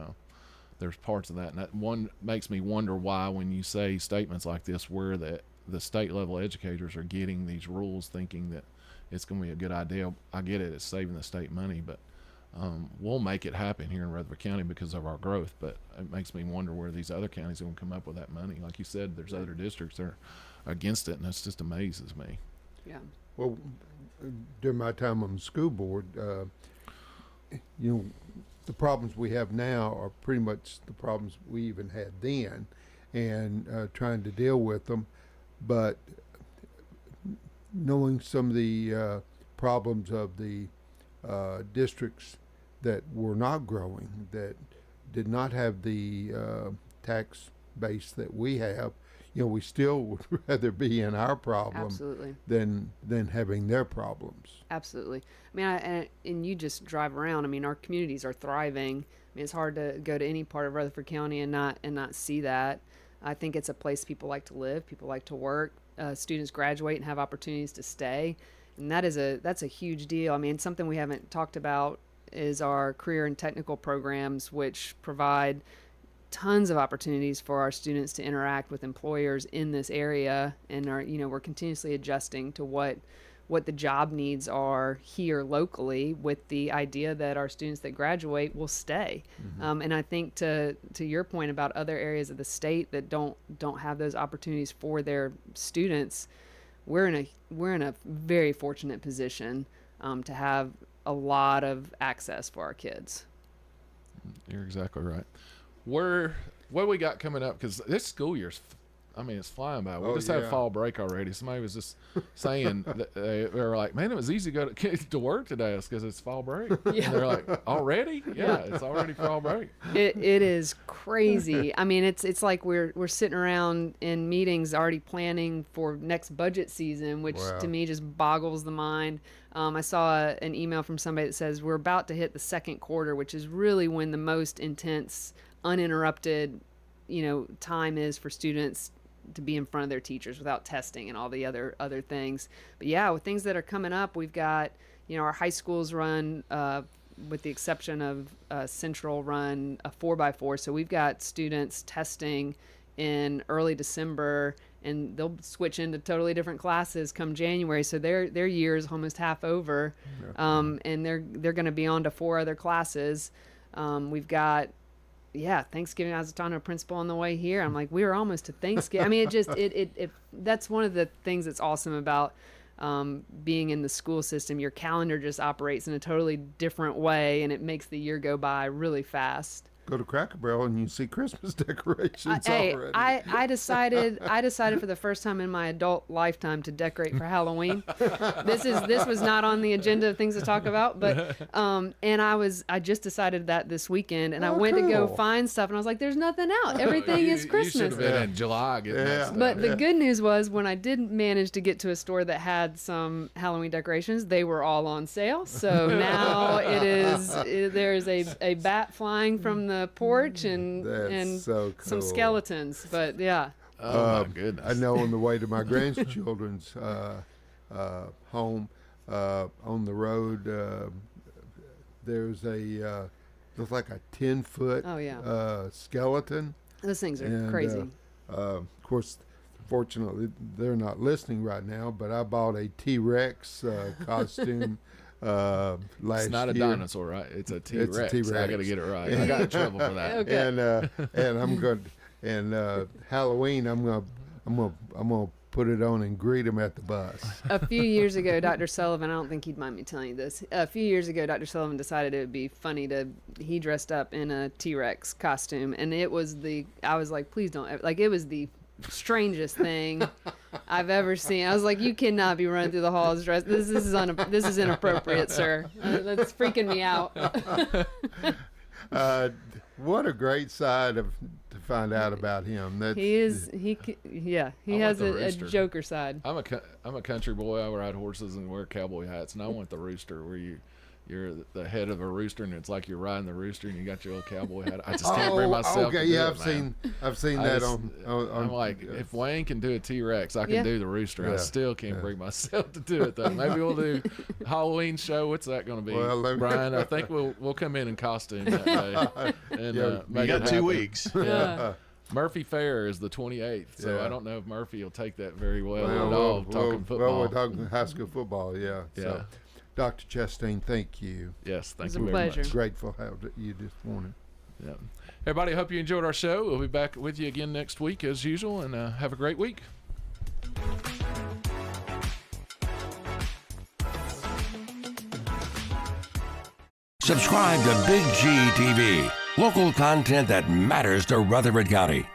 there's parts of that, and that one makes me wonder why, when you say statements like this, where the state level educators are getting these rules, thinking that it's going to be a good idea. I get it; it's saving the state money, but we'll make it happen here in Rutherford County because of our growth. But it makes me wonder where these other counties are going to come up with that money. Like you said, there's other districts that are against it, and it just amazes me. Yeah. Well, during my time on the school board, the problems we have now are pretty much the problems we even had then, and trying to deal with them. But knowing some of the problems of the districts that were not growing, that did not have the tax base that we have, we still would rather be in our problem Absolutely. than having their problems. Absolutely. And you just drive around. Our communities are thriving. It's hard to go to any part of Rutherford County and not see that. I think it's a place people like to live, people like to work. Students graduate and have opportunities to stay, and that's a huge deal. Something we haven't talked about is our career and technical programs, which provide tons of opportunities for our students to interact with employers in this area, and we're continuously adjusting to what the job needs are here locally, with the idea that our students that graduate will stay. And I think to your point about other areas of the state that don't have those opportunities for their students, we're in a very fortunate position to have a lot of access for our kids. You're exactly right. What we got coming up, because this school year's, it's flying by. We just had fall break already. Somebody was just saying that they were like, man, it was easy to go to work today because it's fall break. Yeah. And they're like, already? Yeah, it's already fall break. It is crazy. It's like we're sitting around in meetings already planning for next budget season, which to me just boggles the mind. I saw an email from somebody that says we're about to hit the second quarter, which is really when the most intense, uninterrupted, time is for students to be in front of their teachers without testing and all the other things. But yeah, with things that are coming up, we've got, our high schools run, with the exception of Central, run a 4x4. So we've got students testing in early December, and they'll switch into totally different classes come January. So their year is almost half over, and they're going to be on to 4 other classes. We've got Thanksgiving. I was talking to a principal on the way here. I'm like, we were almost to Thanksgiving. That's one of the things that's awesome about being in the school system. Your calendar just operates in a totally different way, and it makes the year go by really fast. Go to Cracker Barrel and you see Christmas decorations already. I decided for the first time in my adult lifetime to decorate for Halloween. This was not on the agenda of things to talk about, but and I just decided that this weekend, and I went to go find stuff, and I was like, there's nothing out. Everything is Christmas. You should have been in July getting that stuff. But the good news was, when I did manage to get to a store that had some Halloween decorations, they were all on sale. So now there's a bat flying from the porch and so cool. Some skeletons, but yeah. Oh my goodness! I know on the way to my grandchildren's home on the road, there's a looks like a 10-foot skeleton. Those things are crazy. Of course, fortunately, they're not listening right now, but I bought a T-Rex costume. Last it's not year. A dinosaur, right? It's a T-Rex. It's a T-Rex. I got to get it right. I got in trouble for that. Okay. And I'm going. And Halloween, I'm gonna put it on and greet him at the bus. A few years ago, Dr. Sullivan, I don't think he'd mind me telling you this. A few years ago, Dr. Sullivan decided it would be funny he dressed up in a T-Rex costume, and I was like, please don't. It was the strangest thing I've ever seen. I was like, you cannot be running through the halls dressed. This is inappropriate, sir. That's freaking me out. What a great side to find out about him. He has a joker side. I'm a country boy. I ride horses and wear cowboy hats, and I want the rooster where you're the head of a rooster, and it's like you're riding the rooster, and you got your old cowboy hat. I just can't bring myself. Okay, to do I've seen that on. I'm like, if Wayne can do a T-Rex, I can do the rooster. I still can't bring myself to do it though. Maybe we'll do Halloween show. What's that going to be, Brian? I think we'll come in costume that day. And you got 2 weeks. Yeah. Murphy Fair is the 28th, so I don't know if Murphy will take that very well at all. Talking football. Well, we're talking high school football. Yeah. So, Dr. Chastain, thank you. Yes, thank you very pleasure. much. Grateful how you this morning. Yeah. Everybody, hope you enjoyed our show. We'll be back with you again next week as usual, and have a great week. Subscribe to Big G TV, local content that matters to Rutherford County.